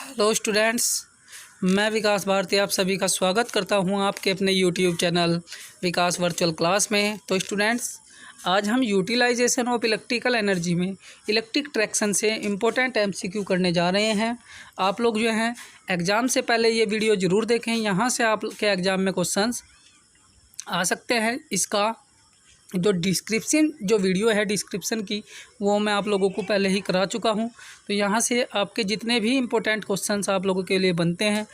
Hello students, मैं विकास भारती आप सभी का स्वागत करता हूं आपके अपने यूट्यूब चैनल विकास वर्चुअल क्लास में। तो स्टूडेंट्स, आज हम यूटिलाइजेशन ऑफ इलेक्ट्रिकल एनर्जी में इलेक्ट्रिक ट्रैक्शन से इम्पोर्टेंट एमसीक्यू करने जा रहे हैं। आप लोग जो हैं एग्ज़ाम से पहले ये वीडियो ज़रूर देखें, यहाँ से आपके एग्ज़ाम में क्वेश्चंस आ सकते हैं। इसका जो वीडियो है डिस्क्रिप्शन की, वो मैं आप लोगों को पहले ही करा चुका हूँ। तो यहाँ से आपके जितने भी इम्पोर्टेंट क्वेश्चंस आप लोगों के लिए बनते हैं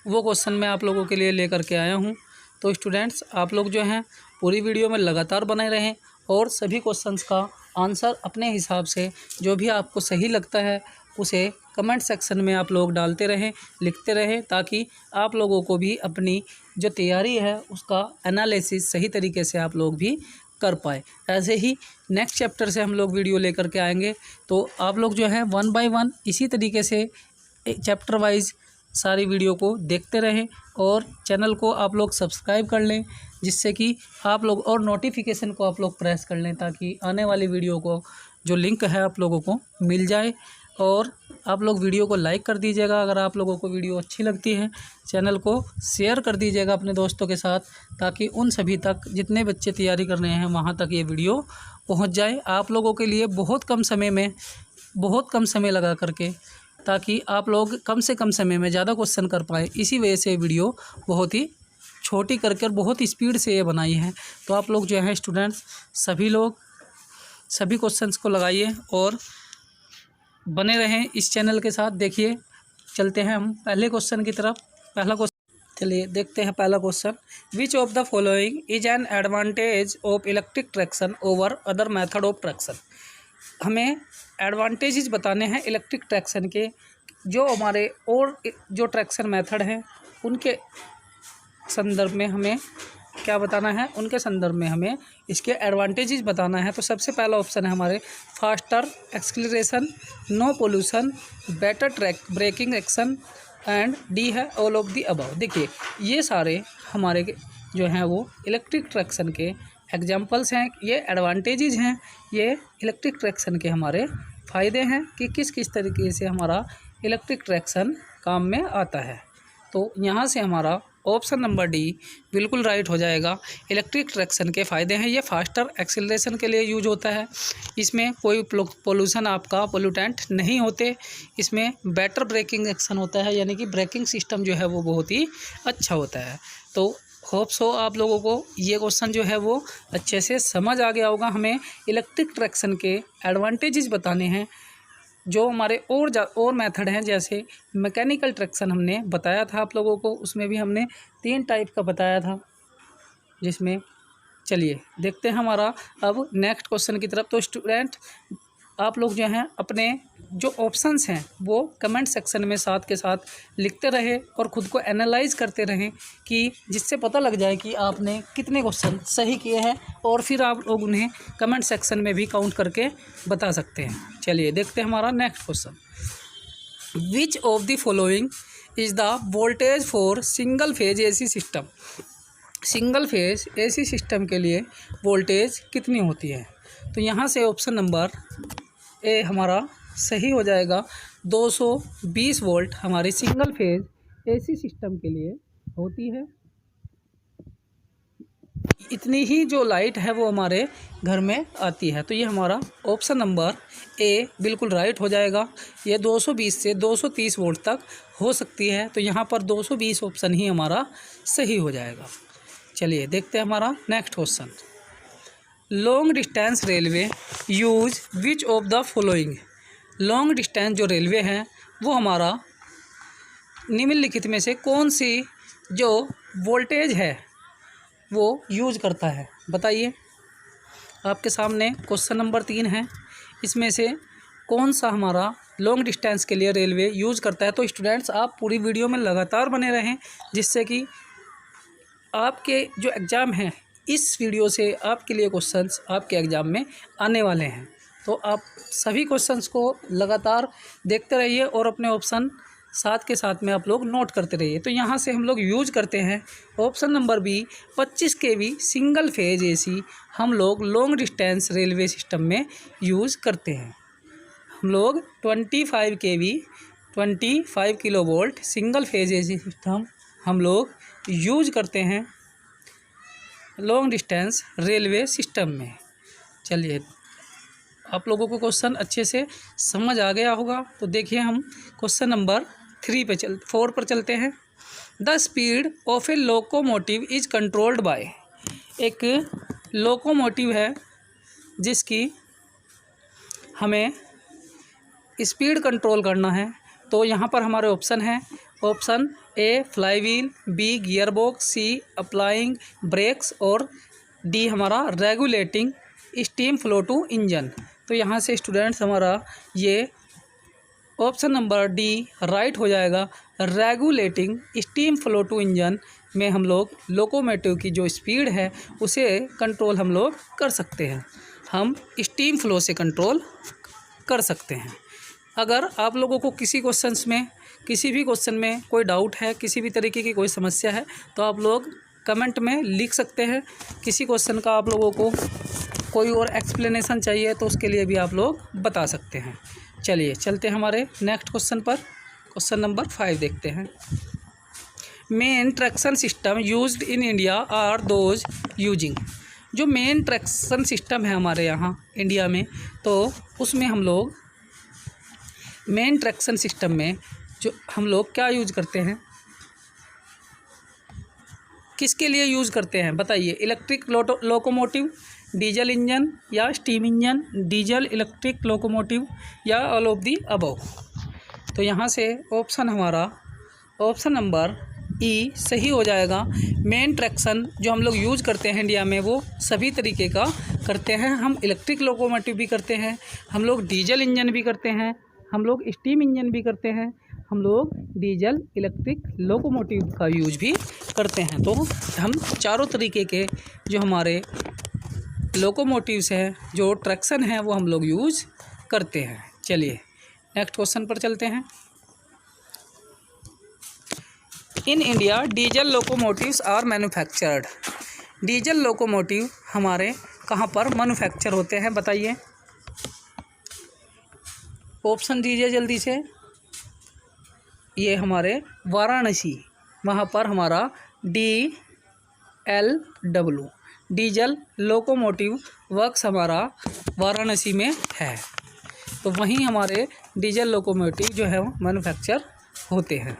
वो क्वेश्चन मैं आप लोगों के लिए लेकर के आया हूँ। तो स्टूडेंट्स, आप लोग जो हैं पूरी वीडियो में लगातार बने रहें और सभी क्वेश्चंस का आंसर अपने हिसाब से जो भी आपको सही लगता है उसे कमेंट सेक्शन में आप लोग डालते रहें, लिखते रहें, ताकि आप लोगों को भी अपनी जो तैयारी है उसका एनालिसिस सही तरीके से आप लोग भी कर पाए। ऐसे ही नेक्स्ट चैप्टर से हम लोग वीडियो लेकर के आएंगे, तो आप लोग जो है 1 बाय 1 इसी तरीके से चैप्टर वाइज सारी वीडियो को देखते रहें और चैनल को आप लोग सब्सक्राइब कर लें, जिससे कि आप लोग और नोटिफिकेशन को आप लोग प्रेस कर लें, ताकि आने वाली वीडियो को जो लिंक है आप लोगों को मिल जाए। और आप लोग वीडियो को लाइक कर दीजिएगा अगर आप लोगों को वीडियो अच्छी लगती है। चैनल को शेयर कर दीजिएगा अपने दोस्तों के साथ, ताकि उन सभी तक जितने बच्चे तैयारी कर रहे हैं वहाँ तक ये वीडियो पहुँच जाए आप लोगों के लिए बहुत कम समय लगा करके, ताकि आप लोग कम से कम समय में ज़्यादा क्वेश्चन कर पाएँ। इसी वजह से वीडियो बहुत ही छोटी करके और बहुत स्पीड से ये बनाई है। तो आप लोग जो हैं स्टूडेंट्स सभी लोग सभी क्वेश्चंस को लगाइए और बने रहें इस चैनल के साथ। देखिए, चलते हैं हम पहले क्वेश्चन की तरफ। पहला क्वेश्चन, चलिए देखते हैं पहला question. Which of the following is an advantage of electric traction over other method of traction. हमें एडवांटेजेस बताने हैं इलेक्ट्रिक ट्रैक्शन के, जो हमारे और जो ट्रैक्शन मेथड हैं उनके संदर्भ में हमें क्या बताना है, उनके संदर्भ में हमें इसके एडवांटेजेस बताना है। तो सबसे पहला ऑप्शन है हमारे faster acceleration, no pollution, better track braking action and D है ऑल ऑफ दी अबव। देखिए, ये सारे हमारे जो हैं वो इलेक्ट्रिक ट्रैक्शन के एग्जांपल्स हैं, ये एडवांटेजेस हैं, ये इलेक्ट्रिक ट्रैक्शन के हमारे फ़ायदे हैं कि किस किस तरीके से हमारा इलेक्ट्रिक ट्रैक्शन काम में आता है। तो यहाँ से हमारा ऑप्शन नंबर डी बिल्कुल राइट हो जाएगा। इलेक्ट्रिक ट्रैक्शन के फ़ायदे हैं, ये फास्टर एक्सीलरेशन के लिए यूज होता है, इसमें कोई पोल्यूशन आपका पोल्यूटेंट नहीं होते, इसमें बेटर ब्रेकिंग एक्शन होता है, यानी कि ब्रेकिंग सिस्टम जो है वो बहुत ही अच्छा होता है। तो होप्स हो आप लोगों को ये क्वेश्चन जो है वो अच्छे से समझ आ गया होगा। हमें इलेक्ट्रिक ट्रैक्शन के एडवांटेजेस बताने हैं। जो हमारे और मेथड हैं, जैसे मैकेनिकल ट्रैक्शन हमने बताया था आप लोगों को, उसमें भी हमने 3 टाइप का बताया था, जिसमें चलिए देखते हैं हमारा अब नेक्स्ट क्वेश्चन की तरफ। तो स्टूडेंट, आप लोग जो हैं अपने जो ऑप्शंस हैं वो कमेंट सेक्शन में साथ के साथ लिखते रहे और ख़ुद को एनालाइज करते रहें, कि जिससे पता लग जाए कि आपने कितने क्वेश्चन सही किए हैं, और फिर आप लोग उन्हें कमेंट सेक्शन में भी काउंट करके बता सकते हैं। चलिए देखते हैं हमारा next question. Which of the following is the voltage for single phase AC system. Single phase AC system के लिए वोल्टेज कितनी होती है? तो यहाँ से ऑप्शन नंबर ए हमारा सही हो जाएगा। 220 वोल्ट हमारी सिंगल फेज एसी सिस्टम के लिए होती है। इतनी ही जो लाइट है वो हमारे घर में आती है। तो ये हमारा ऑप्शन नंबर ए बिल्कुल राइट हो जाएगा। ये 220 से 230 वोल्ट तक हो सकती है। तो यहाँ पर 220 ऑप्शन ही हमारा सही हो जाएगा। चलिए देखते हैं हमारा next question. Long distance railway use which of the following. Long distance जो रेलवे है वो हमारा निम्नलिखित में से कौन सी जो वोल्टेज है वो यूज करता है, बताइए। आपके सामने क्वेश्चन नंबर 3 है, इसमें से कौन सा हमारा लॉन्ग डिस्टेंस के लिए रेलवे यूज़ करता है। तो स्टूडेंट्स, आप पूरी वीडियो में लगातार बने रहें, जिससे कि आपके जो एग्ज़ाम हैं इस वीडियो से आपके लिए क्वेश्चंस आपके एग्ज़ाम में आने वाले हैं। तो आप सभी क्वेश्चंस को लगातार देखते रहिए और अपने ऑप्शन साथ के साथ में आप लोग नोट करते रहिए। तो यहाँ से हम लोग यूज करते हैं option number B 25 kV single phase AC हम लोग लॉन्ग डिस्टेंस रेलवे सिस्टम में यूज़ करते हैं। हम लोग 25 kV 25 kilovolt single phase AC system हम लोग यूज करते हैं लॉन्ग डिस्टेंस रेलवे सिस्टम में। चलिए, आप लोगों को क्वेश्चन अच्छे से समझ आ गया होगा। तो देखिए, हम क्वेश्चन नंबर 4 पर चलते हैं। The speed of A locomotive is controlled by. एक लोकोमोटिव है जिसकी हमें स्पीड कंट्रोल करना है। तो यहाँ पर हमारे ऑप्शन हैं, option A flywheel, B gearbox, C applying brakes और डी हमारा regulating steam flow to engine. तो यहाँ से स्टूडेंट्स हमारा ये ऑप्शन नंबर डी राइट हो जाएगा। Regulating steam flow to engine में हम लोग लोकोमोटिव की जो स्पीड है उसे कंट्रोल हम लोग कर सकते हैं। हम स्टीम फ्लो से कंट्रोल कर सकते हैं। अगर आप लोगों को किसी भी क्वेश्चन में कोई डाउट है, किसी भी तरीके की कोई समस्या है, तो आप लोग कमेंट में लिख सकते हैं। किसी क्वेश्चन का आप लोगों को कोई और एक्सप्लेनेशन चाहिए तो उसके लिए भी आप लोग बता सकते हैं। चलिए चलते हैं हमारे नेक्स्ट क्वेश्चन पर। क्वेश्चन नंबर 5 देखते हैं। Main traction system used in India are those using. जो मेन ट्रैक्शन सिस्टम है हमारे यहाँ इंडिया में, तो उसमें हम लोग मेन ट्रैक्शन सिस्टम में जो हम लोग क्या यूज करते हैं, किसके लिए यूज़ करते हैं बताइए। इलेक्ट्रिक लोकोमोटिव, डीजल इंजन या steam engine, diesel electric locomotive या ऑल ऑफ दी अबव। तो यहाँ से ऑप्शन हमारा ऑप्शन नंबर ई सही हो जाएगा। मेन ट्रैक्शन जो हम लोग यूज़ करते हैं इंडिया में वो सभी तरीके का करते हैं। हम इलेक्ट्रिक लोकोमोटिव भी करते हैं, हम लोग डीजल इंजन भी करते हैं, हम लोग स्टीम इंजन भी करते हैं, हम लोग डीजल इलेक्ट्रिक लोकोमोटिव का यूज भी करते हैं। तो हम चारों तरीके के जो हमारे लोकोमोटिव्स हैं, जो ट्रैक्शन है, वो हम लोग यूज करते हैं। चलिए नेक्स्ट क्वेश्चन पर चलते हैं। In India diesel locomotives are manufactured. Diesel locomotive हमारे कहाँ पर मैन्युफैक्चर होते हैं बताइए। ऑप्शन दीजिए जल्दी से। ये हमारे वाराणसी, वहाँ पर हमारा DLW डीजल लोकोमोटिव वर्क्स हमारा वाराणसी में है। तो वहीं हमारे डीजल लोकोमोटिव जो है वो मैन्युफैक्चर होते हैं।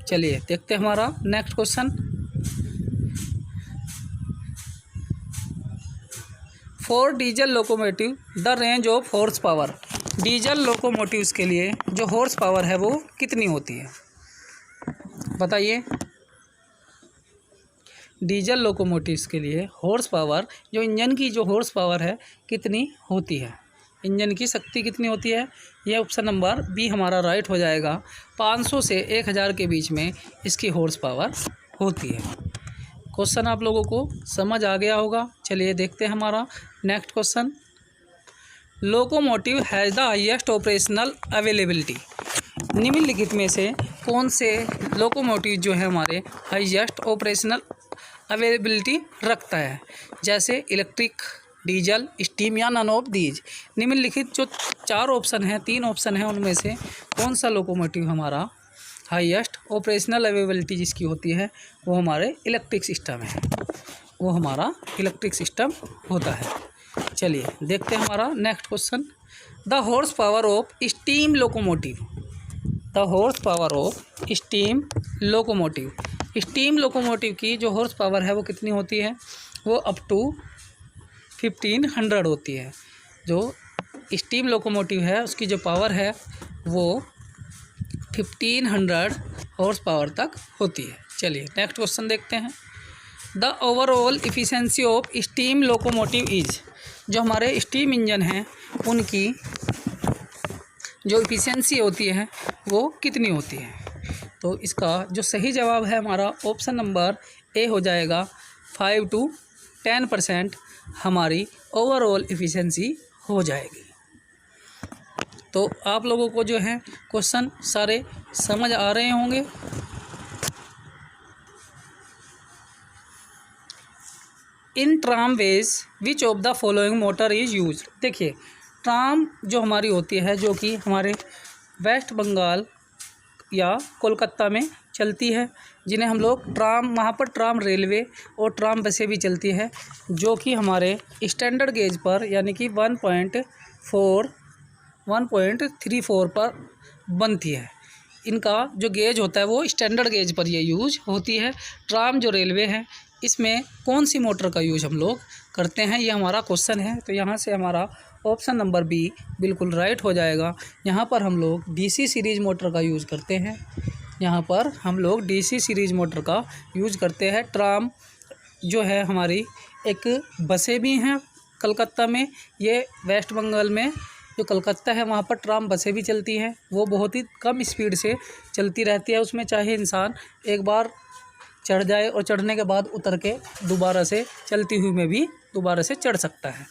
चलिए देखते हैं हमारा next question. For diesel locomotive the range of horse power. Diesel locomotives के लिए जो हॉर्स पावर है वो कितनी होती है बताइए। डीजल लोकोमोटिव्स के लिए हॉर्स पावर, जो इंजन की जो हॉर्स पावर है कितनी होती है, इंजन की शक्ति कितनी होती है। यह ऑप्शन नंबर बी हमारा राइट हो जाएगा। 500 से 1000 के बीच में इसकी हॉर्स पावर होती है। क्वेश्चन आप लोगों को समझ आ गया होगा। चलिए देखते हैं हमारा next question. Locomotive has the highest operational availability. निम्नलिखित में से कौन से लोकोमोटिव जो है हमारे हाईएस्ट ऑपरेशनल अवेलेबिलिटी रखता है, जैसे इलेक्ट्रिक, डीजल, स्टीम या नन ऑफ दीज। निम्नलिखित जो 4 ऑप्शन हैं, 3 ऑप्शन हैं, उनमें से कौन सा लोकोमोटिव हमारा हाईएस्ट ऑपरेशनल अवेलेबिलिटी जिसकी होती है वो हमारे इलेक्ट्रिक सिस्टम है, वो हमारा इलेक्ट्रिक सिस्टम होता है। चलिए देखते हैं हमारा next question. The horse power of steam locomotive. The horse power of steam locomotive. Steam locomotive की जो हॉर्स पावर है वो कितनी होती है, वो अप टू 1500 होती है। जो स्टीम लोकोमोटिव है उसकी जो पावर है वो 1500 हॉर्स पावर तक होती है। चलिए नेक्स्ट क्वेश्चन देखते हैं। The overall efficiency of steam locomotive is. जो हमारे स्टीम इंजन हैं उनकी जो इफ़िशेंसी होती है वो कितनी होती है। तो इसका जो सही जवाब है हमारा ऑप्शन नंबर ए हो जाएगा। 5 to 10% हमारी ओवरऑल इफ़िशेंसी हो जाएगी। तो आप लोगों को जो है क्वेश्चन सारे समझ आ रहे होंगे। In tramways which of the following motor is use. देखिए ट्राम जो हमारी होती है, जो कि हमारे वेस्ट बंगाल या कोलकाता में चलती है, जिन्हें हम लोग ट्राम, वहाँ पर ट्राम रेलवे और ट्राम बसें भी चलती है, जो कि हमारे स्टैंडर्ड गेज पर यानी कि 1.34 पर बनती है। इनका जो गेज होता है वो स्टैंडर्ड गेज पर ये यूज होती है। ट्राम जो रेलवे है इसमें कौन सी मोटर का यूज हम लोग करते हैं, ये हमारा क्वेश्चन है। तो यहाँ से हमारा ऑप्शन नंबर बी बिल्कुल राइट हो जाएगा। यहाँ पर हम लोग डीसी सीरीज़ मोटर का यूज़ करते हैं। यहाँ पर हम लोग डीसी सीरीज़ मोटर का यूज करते हैं। ट्राम जो है हमारी एक बसें भी हैं कलकत्ता में, ये वेस्ट बंगाल में जो कलकत्ता है वहाँ पर ट्राम बसें भी चलती हैं। वो बहुत ही कम स्पीड से चलती रहती है, उसमें चाहे इंसान एक बार चढ़ जाए और चढ़ने के बाद उतर के दोबारा से चलती हुई में भी दोबारा से चढ़ सकता है।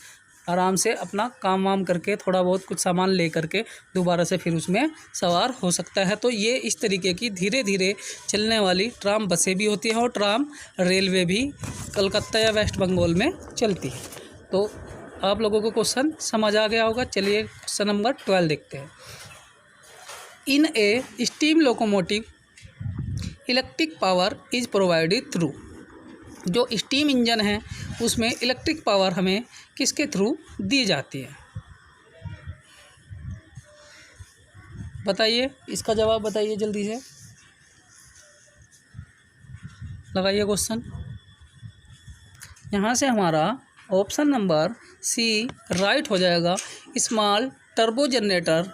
आराम से अपना काम वाम करके थोड़ा बहुत कुछ सामान ले करके दोबारा से फिर उसमें सवार हो सकता है। तो ये इस तरीके की धीरे धीरे चलने वाली ट्राम बसें भी होती हैं और ट्राम रेलवे भी कलकत्ता या वेस्ट बंगाल में चलती है। तो आप लोगों को क्वेश्चन समझ आ गया होगा। चलिए क्वेश्चन नंबर 12 देखते हैं। In a steam locomotive electric power is provided through, जो स्टीम इंजन है उसमें इलेक्ट्रिक पावर हमें किसके थ्रू दी जाती है, बताइए। इसका जवाब बताइए जल्दी से, लगाइए क्वेश्चन। यहाँ से हमारा ऑप्शन नंबर सी राइट हो जाएगा। स्मॉल टर्बो जनरेटर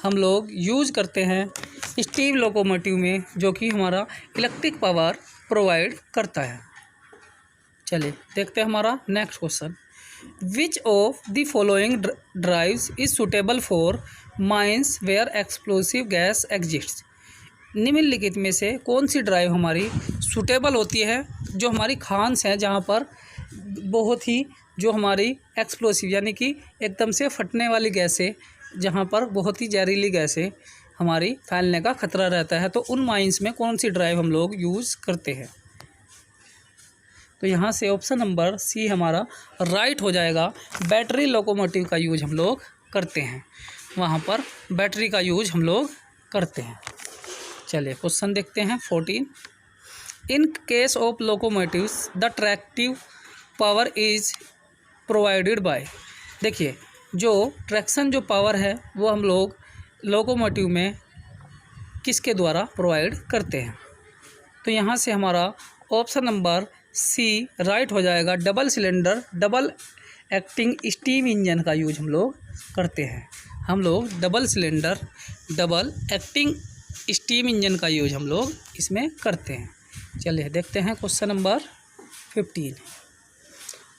हम लोग यूज करते हैं स्टीम लोकोमोटिव में, जो कि हमारा इलेक्ट्रिक पावर प्रोवाइड करता है। चलिए देखते हैं हमारा next question. Which of the following drives is suitable for mines where explosive gas exists, निम्नलिखित में से कौन सी ड्राइव हमारी सूटेबल होती है, जो हमारी खान्स हैं जहाँ पर बहुत ही जो हमारी एक्सप्लोसिव यानी कि एकदम से फटने वाली गैसें, जहाँ पर बहुत ही जहरीली गैसें हमारी फैलने का खतरा रहता है, तो उन माइंस में कौन सी ड्राइव हम लोग यूज़ करते हैं। तो यहाँ से ऑप्शन नंबर सी हमारा राइट हो जाएगा। बैटरी लोकोमोटिव का यूज हम लोग करते हैं, वहाँ पर बैटरी का यूज हम लोग करते हैं। चलिए क्वेश्चन देखते हैं 14। In case of locomotives the tractive power is provided by, देखिए जो ट्रैक्शन जो पावर है वो हम लोग लोकोमोटिव में किसके द्वारा प्रोवाइड करते हैं। तो यहाँ से हमारा ऑप्शन नंबर सी राइट हो जाएगा। Double cylinder double acting steam engine का यूज हम लोग करते हैं। हम लोग double cylinder double acting steam engine का यूज हम लोग इसमें करते हैं। चलिए देखते हैं question number 15।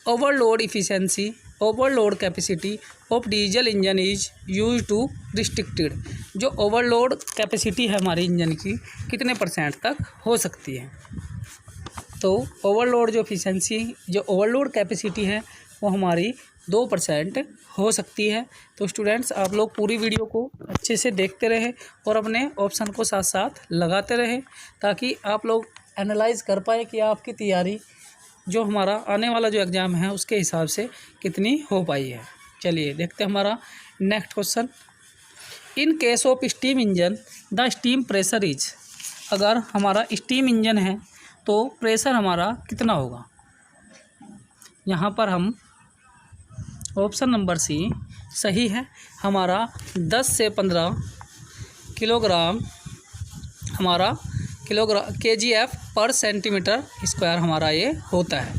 Overload efficiency overload capacity of diesel engine is use to restricted, जो ओवरलोड कैपेसिटी है हमारे इंजन की कितने % तक हो सकती है। तो ओवरलोड जो इफिशिएंसी जो ओवरलोड कैपेसिटी है वो हमारी 2% हो सकती है। तो स्टूडेंट्स आप लोग पूरी वीडियो को अच्छे से देखते रहें और अपने ऑप्शन को साथ साथ लगाते रहें, ताकि आप लोग एनालाइज कर पाए कि आपकी तैयारी जो हमारा आने वाला जो एग्ज़ाम है उसके हिसाब से कितनी हो पाई है। चलिए देखते हैं हमारा next question. In case of steam engine the steam pressure is, अगर हमारा स्टीम इंजन है तो प्रेशर हमारा कितना होगा। यहाँ पर हम ऑप्शन नंबर सी सही है, हमारा 10 से 15 किलोग्राम हमारा kgf पर सेंटीमीटर स्क्वायर हमारा ये होता है।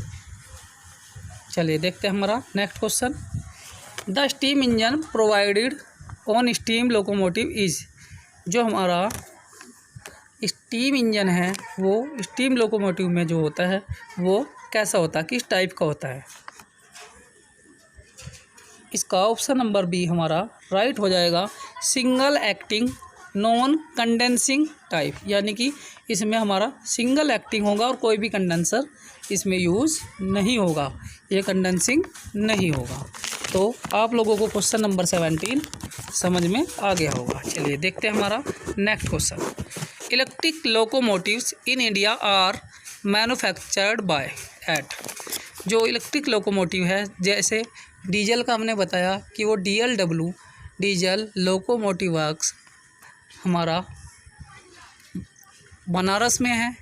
चलिए देखते हैं हमारा next question. The steam engine provided on steam locomotive is, जो हमारा स्टीम इंजन है वो स्टीम लोकोमोटिव में जो होता है वो कैसा होता है, किस टाइप का होता है। इसका ऑप्शन नंबर बी हमारा राइट हो जाएगा। Single acting non condensing type, यानी कि इसमें हमारा सिंगल एक्टिंग होगा और कोई भी कंडेंसर इसमें यूज़ नहीं होगा, ये कंडेंसिंग नहीं होगा। तो आप लोगों को क्वेश्चन नंबर 17 समझ में आ गया होगा। चलिए देखते हैं हमारा next question. Electric locomotives in India are manufactured by at, जो इलेक्ट्रिक लोकोमोटिव है जैसे डीजल का हमने बताया कि वो DLW डीजल लोकोमोटिव वर्क्स हमारा बनारस में है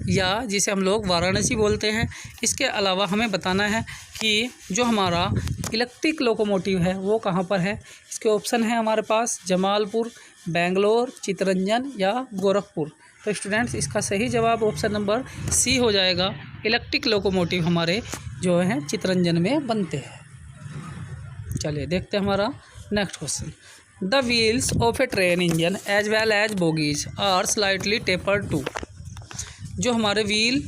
या जिसे हम लोग वाराणसी बोलते हैं। इसके अलावा हमें बताना है कि जो हमारा इलेक्ट्रिक लोकोमोटिव है वो कहाँ पर है। इसके ऑप्शन है हमारे पास जमालपुर, बेंगलोर, चित्तरंजन या गोरखपुर। तो स्टूडेंट्स इसका सही जवाब ऑप्शन नंबर सी हो जाएगा। इलेक्ट्रिक लोकोमोटिव हमारे जो हैं चित्तरंजन में बनते हैं। चलिए देखते हैं हमारा next question. The wheels of a train engine as well as bogies are slightly tapered to. जो हमारे व्हील,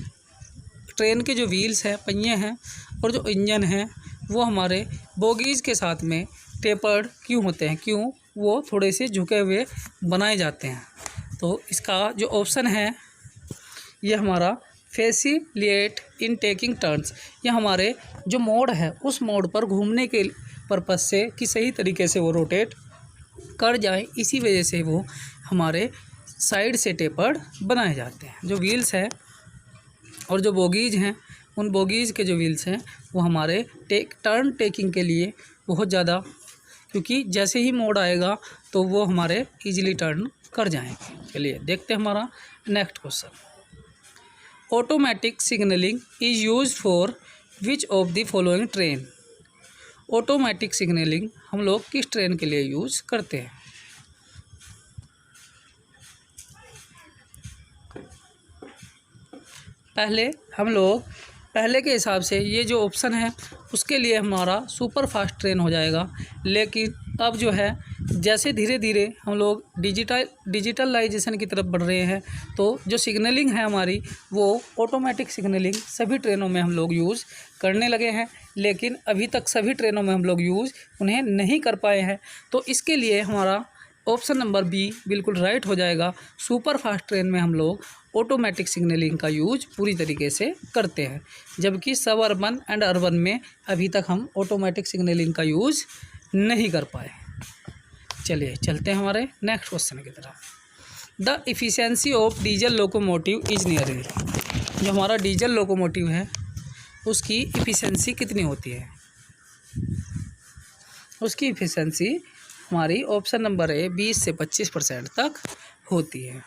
ट्रेन के जो व्हील्स हैं, पहिए हैं, और जो इंजन है वो हमारे बोगीज़ के साथ में टेपर्ड क्यों होते हैं, क्यों वो थोड़े से झुके हुए बनाए जाते हैं। तो इसका जो ऑप्शन है ये हमारा फैसिलिटेट इन टेकिंग टर्न्स। ये हमारे जो मोड है उस मोड पर घूमने के पर्पज़ से कि सही तरीके से वो रोटेट कर जाए, इसी वजह से वो हमारे साइड से टेपर्ड बनाए जाते हैं। जो व्हील्स हैं और जो बोगीज हैं, उन बोगीज़ के जो व्हील्स हैं वो हमारे टर्न टेकिंग के लिए बहुत ज़्यादा, क्योंकि जैसे ही मोड आएगा तो वो हमारे इजीली टर्न कर जाएंगे। चलिए देखते हैं हमारा next question. Automatic signalling is used for which of the following train. Automatic signalling हम लोग किस ट्रेन के लिए यूज़ करते हैं। पहले के हिसाब से ये जो ऑप्शन है उसके लिए हमारा सुपर फास्ट ट्रेन हो जाएगा। लेकिन अब जो है जैसे धीरे धीरे हम लोग डिजिटलाइजेशन की तरफ बढ़ रहे हैं, तो जो सिग्नलिंग है हमारी वो ऑटोमेटिक सिग्नलिंग सभी ट्रेनों में हम लोग यूज़ करने लगे हैं। लेकिन अभी तक सभी ट्रेनों में हम लोग यूज़ उन्हें नहीं कर पाए हैं। तो इसके लिए हमारा ऑप्शन नंबर बी बिल्कुल राइट हो जाएगा। सुपर फास्ट ट्रेन में हम लोग ऑटोमेटिक सिग्नलिंग का यूज पूरी तरीके से करते हैं, जबकि सब अर्बन एंड अर्बन में अभी तक हम ऑटोमेटिक सिग्नलिंग का यूज़ नहीं कर पाए। चलिए चलते हैं हमारे नेक्स्ट क्वेश्चन की तरफ। The efficiency of diesel locomotive is nearly. जो हमारा डीजल लोकोमोटिव है उसकी इफ़िशेंसी कितनी होती है। उसकी इफ़िशेंसी हमारी ऑप्शन नंबर ए 20 से 25% तक होती है।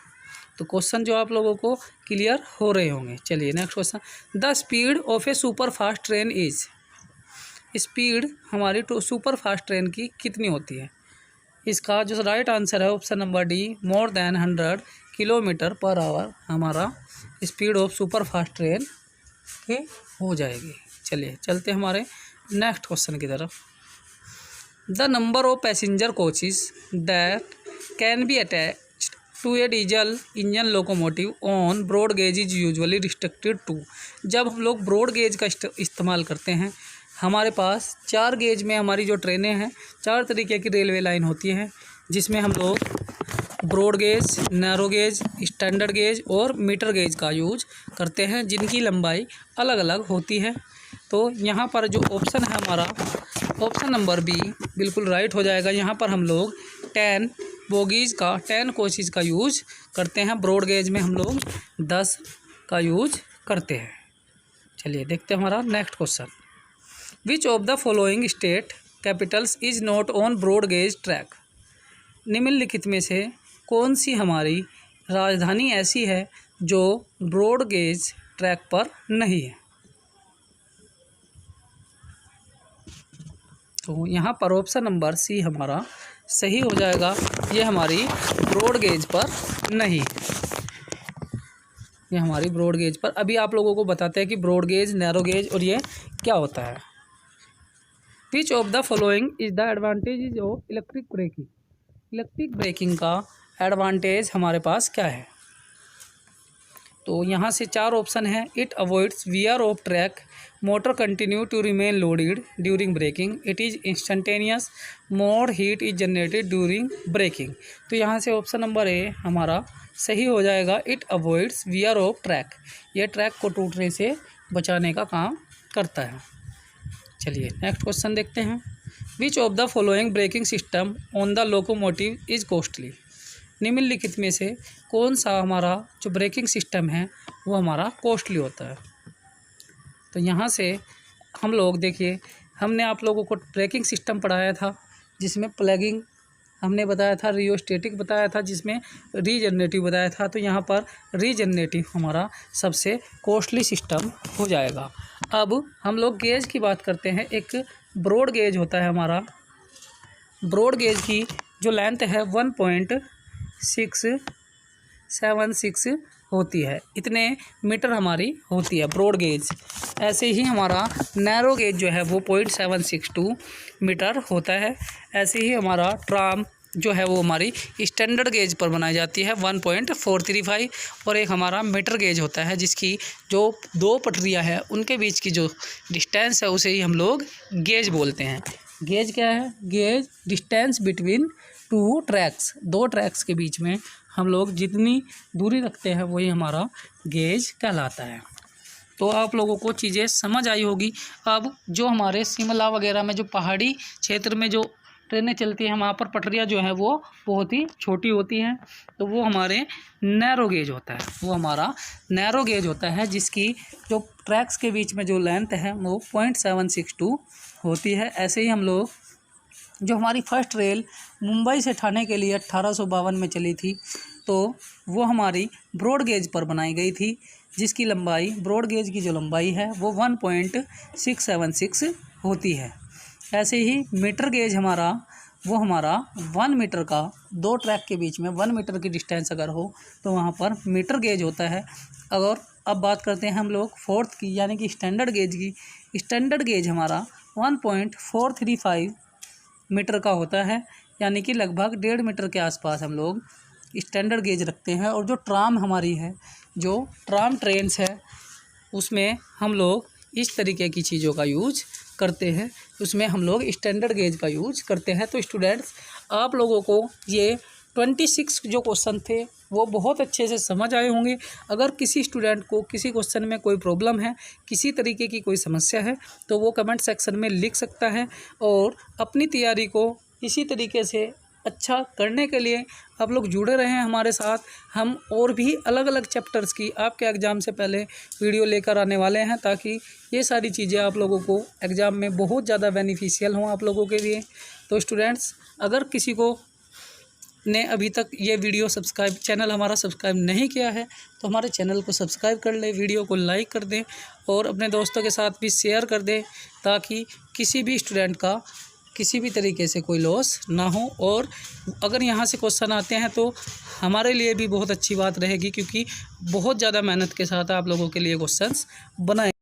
तो क्वेश्चन जो आप लोगों को क्लियर हो रहे होंगे। चलिए next question. The speed of a super fast train is. Speed हमारी सुपर फास्ट ट्रेन की कितनी होती है। इसका जो राइट आंसर है option number D, more than 100 kilometre per hour हमारा speed of super fast train की हो जाएगी। चलिए चलते हैं हमारे नेक्स्ट क्वेश्चन की तरफ। The number of passenger coaches that can be attached to a diesel engine locomotive on broad gauge is usually restricted to. जब हम लोग ब्रॉड गेज का इस्तेमाल करते हैं, हमारे पास 4 गेज में हमारी जो ट्रेनें हैं, 4 तरीके की रेलवे लाइन होती हैं, जिसमें हम लोग broad gauge, narrow gauge, standard gauge और मीटर गेज का यूज करते हैं, जिनकी लंबाई अलग अलग होती है। तो यहाँ पर जो ऑप्शन है हमारा ऑप्शन नंबर बी बिल्कुल राइट हो जाएगा। यहाँ पर हम लोग 10 बोगीज़ का, 10 कोचेज़ का यूज करते हैं। ब्रॉड गेज में हम लोग 10 का यूज करते हैं। चलिए देखते हैं हमारा next question. Which of the following state capitals is not on broad gauge track. निम्नलिखित में से कौन सी हमारी राजधानी ऐसी है जो ब्रॉड गेज ट्रैक पर नहीं है। तो यहाँ पर ऑप्शन नंबर सी हमारा सही हो जाएगा। ये हमारी ब्रॉड गेज पर नहीं है। ये हमारी ब्रॉड गेज पर, अभी आप लोगों को बताते हैं कि ब्रॉड गेज, नैरो गेज और ये क्या होता है। Which of the following is the advantage of electric braking. Electric braking का एडवांटेज हमारे पास क्या है। तो यहाँ से 4 ऑप्शन है। It avoids wear of track, motor continue to remain loaded during braking, it is instantaneous, more heat is generated during braking. तो यहाँ से ऑप्शन नंबर ए हमारा सही हो जाएगा। It avoids wear of track, यह ट्रैक को टूटने से बचाने का काम करता है। चलिए नेक्स्ट क्वेश्चन देखते हैं। विच of the following braking system on the locomotive is costly. निम्नलिखित में से कौन सा हमारा जो ब्रेकिंग सिस्टम है वो हमारा कॉस्टली होता है। तो यहाँ से हम लोग देखिए, हमने आप लोगों को ब्रेकिंग सिस्टम पढ़ाया था जिसमें प्लगिंग हमने बताया था, रियोस्टेटिक बताया था, जिसमें रीजनरेटिव बताया था। तो यहाँ पर रीजनरेटिव हमारा सबसे कॉस्टली सिस्टम हो जाएगा। अब हम लोग गेज की बात करते हैं। एक ब्रॉड गेज होता है हमारा। ब्रॉड गेज की जो लेंथ है 1.676 होती है, इतने मीटर हमारी होती है ब्रॉड गेज। ऐसे ही हमारा नैरो गेज जो है वो 0.762 मीटर होता है। ऐसे ही हमारा ट्राम जो है वो हमारी स्टैंडर्ड गेज पर बनाई जाती है 1.435। और एक हमारा मीटर गेज होता है, जिसकी जो दो पटरियां हैं उनके बीच की जो डिस्टेंस है उसे ही हम लोग गेज बोलते हैं। गेज क्या है? Gauge distance between two tracks, दो ट्रैक्स के बीच में हम लोग जितनी दूरी रखते हैं वही हमारा गेज कहलाता है। तो आप लोगों को चीज़ें समझ आई होगी। अब जो हमारे शिमला वगैरह में जो पहाड़ी क्षेत्र में जो ट्रेनें चलती हैं, वहाँ पर पटरियाँ जो हैं वो बहुत ही छोटी होती हैं, तो वो हमारे नैरो गेज होता है। वो हमारा नैरो गेज होता है, जिसकी जो ट्रैक्स के बीच में जो लेंथ है वो 0.762 होती है। ऐसे ही हम लोग जो हमारी फर्स्ट रेल मुंबई से ठाणे के लिए 1852 में चली थी, तो वो हमारी ब्रॉड गेज पर बनाई गई थी, जिसकी लंबाई, ब्रॉड गेज की जो लंबाई है वो 1.676 होती है। ऐसे ही मीटर गेज हमारा, वो हमारा 1 मीटर का, दो ट्रैक के बीच में 1 मीटर की डिस्टेंस अगर हो तो वहाँ पर मीटर गेज होता है। अगर अब बात करते हैं हम लोग फोर्थ की, यानी कि स्टैंडर्ड गेज की। स्टैंडर्ड गेज हमारा 1.435 मीटर का होता है, यानी कि लगभग 1.5 मीटर के आसपास हम लोग स्टैंडर्ड गेज रखते हैं। और जो ट्राम हमारी है, जो ट्राम ट्रेन्स है, उसमें हम लोग इस तरीके की चीज़ों का यूज करते हैं, उसमें हम लोग स्टैंडर्ड गेज का यूज करते हैं। तो स्टूडेंट्स, आप लोगों को ये 26 जो क्वेश्चन थे वो बहुत अच्छे से समझ आए होंगे। अगर किसी स्टूडेंट को किसी क्वेश्चन में कोई प्रॉब्लम है, किसी तरीके की कोई समस्या है, तो वो कमेंट सेक्शन में लिख सकता है। और अपनी तैयारी को इसी तरीके से अच्छा करने के लिए आप लोग जुड़े रहें हमारे साथ। हम और भी अलग अलग चैप्टर्स की आपके एग्ज़ाम से पहले वीडियो लेकर आने वाले हैं, ताकि ये सारी चीज़ें आप लोगों को एग्ज़ाम में बहुत ज़्यादा बेनिफिशियल हों आप लोगों के लिए। तो स्टूडेंट्स, अगर किसी को ने अभी तक ये वीडियो चैनल हमारा सब्सक्राइब नहीं किया है, तो हमारे चैनल को सब्सक्राइब कर लें, वीडियो को लाइक कर दें और अपने दोस्तों के साथ भी शेयर कर दें, ताकि किसी भी स्टूडेंट का किसी भी तरीके से कोई लॉस ना हो। और अगर यहाँ से क्वेश्चन आते हैं तो हमारे लिए भी बहुत अच्छी बात रहेगी, क्योंकि बहुत ज़्यादा मेहनत के साथ आप लोगों के लिए क्वेश्चंस बनाए।